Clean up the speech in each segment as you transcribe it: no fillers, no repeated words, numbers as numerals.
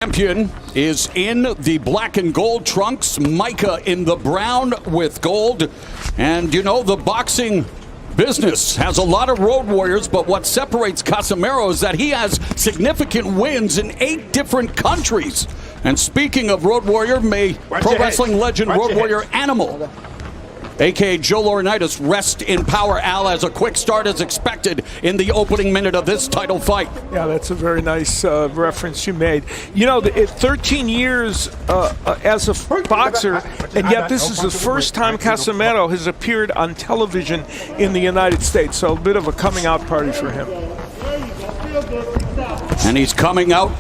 Champion is in the black and gold trunks, Micah in the brown with gold. And you know, the boxing business has a lot of road warriors, but what separates CASIMERO is that he has significant wins in 8 different countries. And speaking of road warrior, may pro wrestling legend Road Warrior Animal, a.k.a. Joe Laurinaitis, rest in power. Al, as a quick start as expected in the opening minute of this title fight. Yeah, that's a very nice reference you made. You know, 13 years as a boxer, and yet this is the first time CASIMERO has appeared on television in the United States, so a bit of a coming out party for him. And he's coming out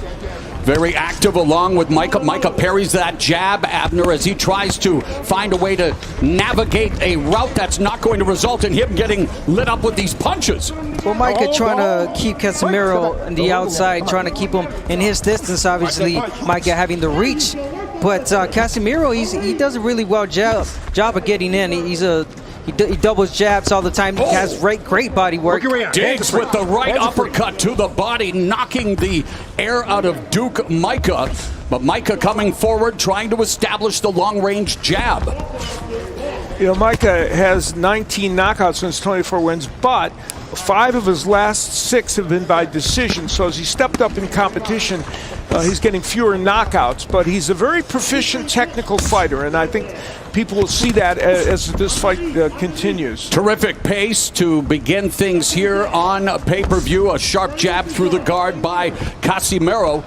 very active along with Micah. Micah parries that jab, Abner, as he tries to find a way to navigate a route that's not going to result in him getting lit up with these punches. Well, Micah trying to keep CASIMERO on the outside, trying to keep him in his distance. Obviously, Micah having the reach. But CASIMERO, he does a really well job of getting in. He doubles jabs all the time. He has great body work. Digs with the right uppercut to the body, knocking the air out of Duke Micah. But Micah coming forward, trying to establish the long-range jab. You know, Micah has 19 knockouts since 24 wins, but 5 of his last 6 have been by decision. So as he stepped up in competition, he's getting fewer knockouts. But he's a very proficient technical fighter, and I think people will see that as this fight continues. Terrific pace to begin things here on pay-per-view. A sharp jab through the guard by CASIMERO.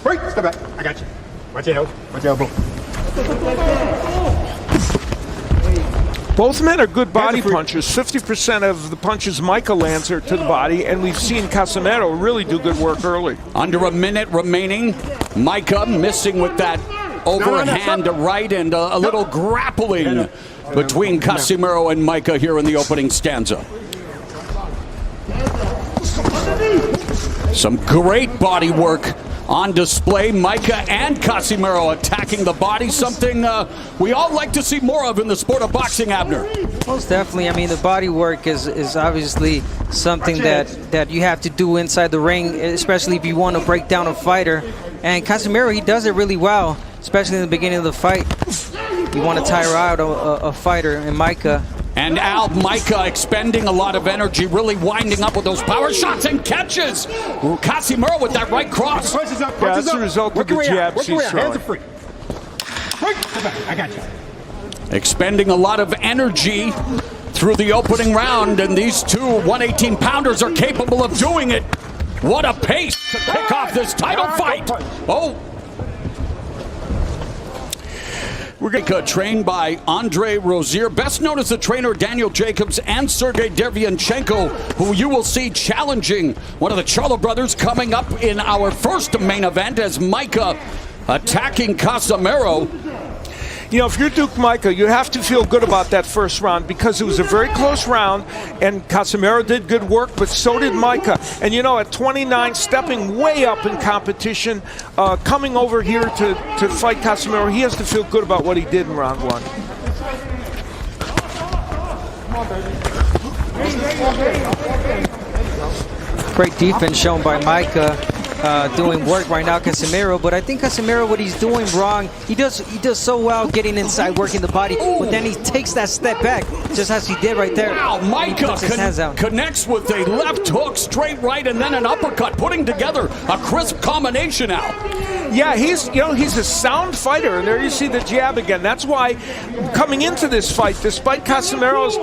Break, step back. I got you. Watch your elbow. Watch your elbow. Both men are good body punchers. 50% of the punches Micah lands are to the body, and we've seen CASIMERO really do good work early. Under a minute remaining. Micah missing with that overhand right, and a little grappling between CASIMERO and Micah here in the opening stanza. Some great body work on display. Micah and CASIMERO attacking the body, something we all like to see more of in the sport of boxing, Abner. Most definitely. I mean, the body work is obviously something that you have to do inside the ring, especially if you want to break down a fighter. And CASIMERO, he does it really well, especially in the beginning of the fight. You want to tire out a fighter, and Micah. And Al, Micah expending a lot of energy, really winding up with those power shots and catches. CASIMERO with that right cross. Yeah, that's the result of the jabs he's throwing. Hands are free. I got you. Expending a lot of energy through the opening round, and these two 118-pounders are capable of doing it. What a pace to kick off this title fight. Oh. We're trained by Andre Rozier, best known as the trainer Daniel Jacobs, and Sergey Derevyanchenko, who you will see challenging one of the Charlo brothers coming up in our first main event as Micah attacking CASIMERO. You know, if you're Duke Micah, you have to feel good about that first round because it was a very close round, and CASIMERO did good work, but so did Micah. And you know, at 29, stepping way up in competition, coming over here to fight CASIMERO, he has to feel good about what he did in round 1. Great defense shown by Micah. Doing work right now, CASIMERO, but I think CASIMERO, what he's doing wrong, he does so well getting inside, working the body, but then he takes that step back, just as he did right there. Wow, Micah connects with a left hook, straight right, and then an uppercut, putting together a crisp combination out. Yeah, he's a sound fighter, and there you see the jab again. That's why coming into this fight, despite CASIMERO's,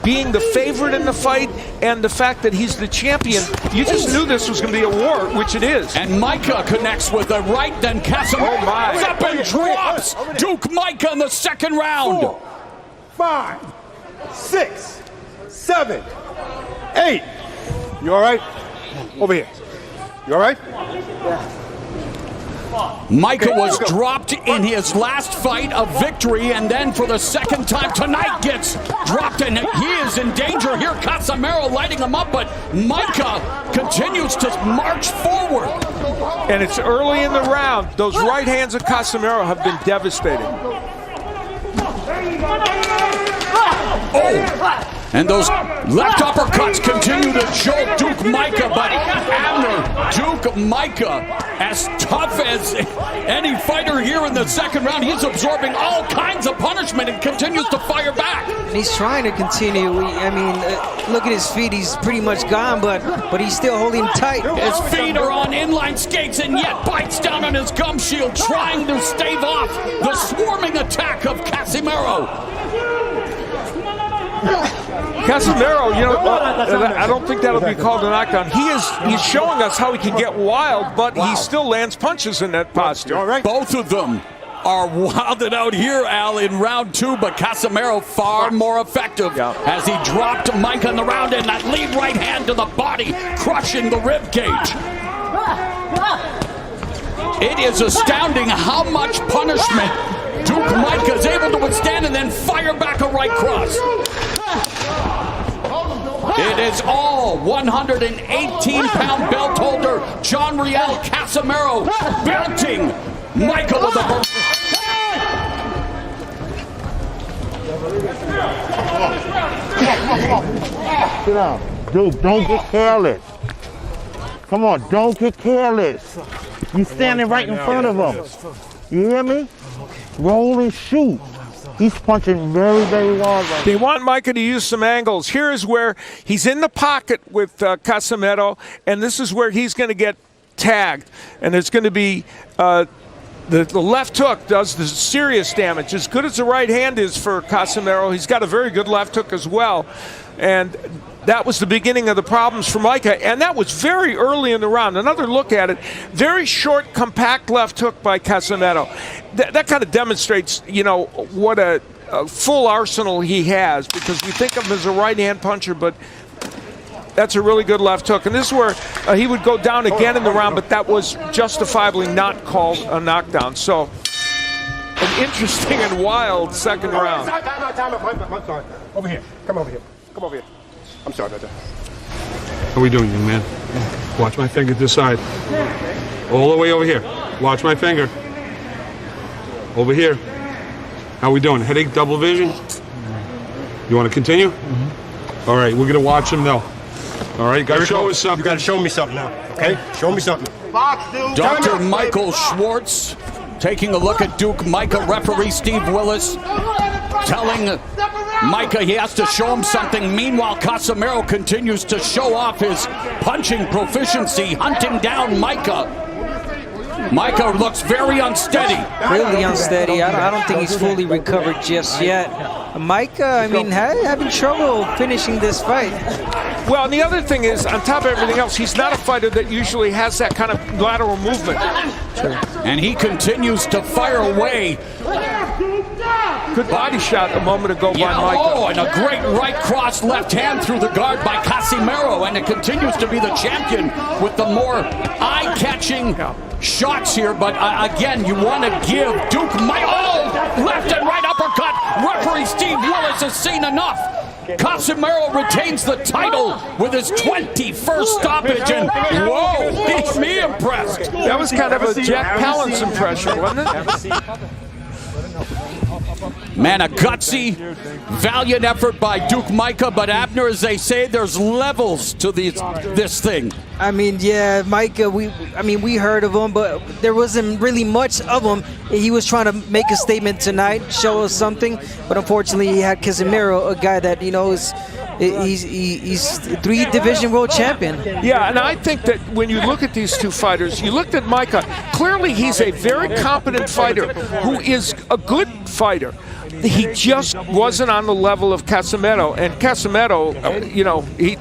being the favorite in the fight and the fact that he's the champion, you just knew this was going to be a war, which it is. And Micah connects with a right, then CASIMERO up and drops Duke Micah in the second round. 4, 5, 6, 7, 8. You all right? Over here. You all right? Yeah. Micah was dropped in his last fight of victory, and then for the second time tonight gets dropped, and he is in danger here. CASIMERO lighting him up, but Micah continues to march forward. And it's early in the round. Those right hands of CASIMERO have been devastating. And those left uppercuts continue to jolt Duke Micah, but Abner, Duke Micah, as tough as any fighter here in the second round, he's absorbing all kinds of punishment and continues to fire back. And he's trying to continue. I mean, look at his feet. He's pretty much gone, but he's still holding tight. His feet are on inline skates and yet bites down on his gum shield, trying to stave off the swarming attack of CASIMERO. CASIMERO, you know, I don't think that'll be called a knockdown. He's showing us how he can get wild, but he still lands punches in that posture. All right. Both of them are wilded out here, Al, in round 2, but CASIMERO far more effective as he dropped Micah in the round, and that lead right hand to the body, crushing the rib cage. It is astounding how much punishment Duke Micah is able to withstand and then fire back a right cross. It is all 118-pound belt holder John Riel CASIMERO belting Micah with a... Sit down. Dude, don't get careless. Come on, don't get careless. You're standing right in front of him. You hear me? Roll and shoot. He's punching very, very hard right now. They want Micah to use some angles. Here is where he's in the pocket with CASIMERO, and this is where he's going to get tagged. And there's going to be the left hook does the serious damage. As good as the right hand is for CASIMERO, he's got a very good left hook as well. And that was the beginning of the problems for Micah, and that was very early in the round. Another look at it, very short, compact left hook by CASIMERO. That kind of demonstrates, you know, what a full arsenal he has, because we think of him as a right-hand puncher, but that's a really good left hook. And this is where he would go down again in the round, but that was justifiably not called a knockdown. So, an interesting and wild second round. I'm sorry. Over here. Come over here. Come over here. I'm sorry about that. How are we doing, young man? Watch my finger this side. All the way over here. Watch my finger. Over here. How are we doing? Headache, double vision? You want to continue? All right, we're going to watch him though. All right, got to show us something. You got to show me something now, okay? Show me something. Dr. Michael Schwartz taking a look at Duke Micah. Referee Steve Willis telling Micah he has to show him something. Meanwhile, CASIMERO continues to show off his punching proficiency, hunting down Micah. Micah looks very unsteady. Really unsteady. I don't think he's fully recovered just yet. Micah, I mean, having trouble finishing this fight. Well, and the other thing is, on top of everything else, he's not a fighter that usually has that kind of lateral movement. And he continues to fire away. Good body shot a moment ago by Micah. Oh, and a great right cross left hand through the guard by CASIMERO, and it continues to be the champion with the more eye-catching shots here. But again, you want to give Duke Micah, oh, left and right uppercut. Referee Steve Willis has seen enough. CASIMERO retains the title with his 21st stoppage, and whoa, keeps me impressed. That was kind of a Jack Palance impression, wasn't it? Man, a gutsy, valiant effort by Duke Micah, but Abner, as they say, there's levels to this thing. I mean, yeah, Micah, we heard of him, but there wasn't really much of him. He was trying to make a statement tonight, show us something, but unfortunately he had CASIMERO, a guy that, you know, he's 3 division world champion. Yeah, and I think that when you look at these two fighters, you looked at Micah, clearly he's a very competent fighter who is a good fighter. He just wasn't on the level of CASIMERO, and CASIMERO, you know, he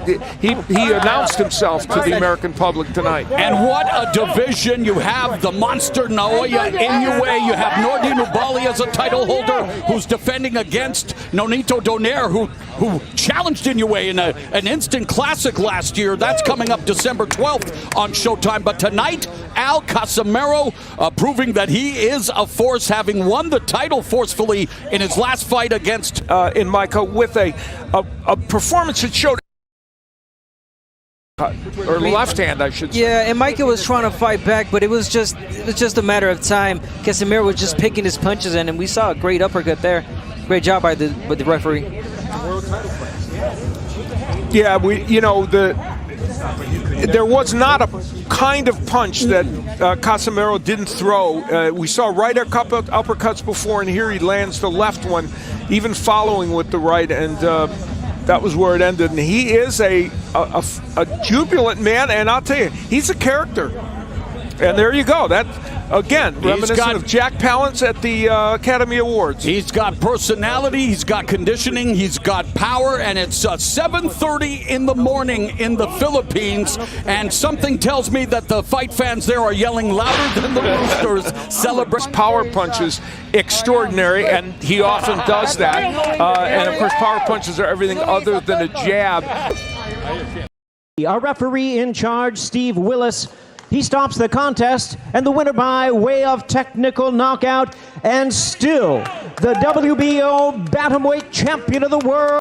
announced himself to the American public tonight. And what a division. You have the monster Naoya Inoue. You have Nordin Ubali as a title holder who's defending against Nonito Donaire, who challenged Inoue in an instant classic last year. That's coming up December 12th on Showtime. But tonight, Al CASIMERO proving that he is a force, having won the title forcefully in his last fight against in Micah with a performance that showed, or left hand, I should say. Yeah, and Micah was trying to fight back, but it was just a matter of time. CASIMERO was just picking his punches in, and we saw a great uppercut there. Great job by the referee. Yeah, you know, there was not a kind of punch that Casimero didn't throw. We saw right uppercuts before, and here he lands the left one, even following with the right, and that was where it ended. And he is a jubilant man, and I'll tell you, he's a character. And there you go. That, again, reminiscent of Jack Palance at the Academy Awards. He's got personality, he's got conditioning, he's got power, and it's 7:30 in the morning in the Philippines, and something tells me that the fight fans there are yelling louder than the Roosters. Celebrates power punches extraordinary, and he often does that. And, of course, power punches are everything other than a jab. Our referee in charge, Steve Willis, he stops the contest, and the winner by way of technical knockout, and still the WBO Bantamweight Champion of the World.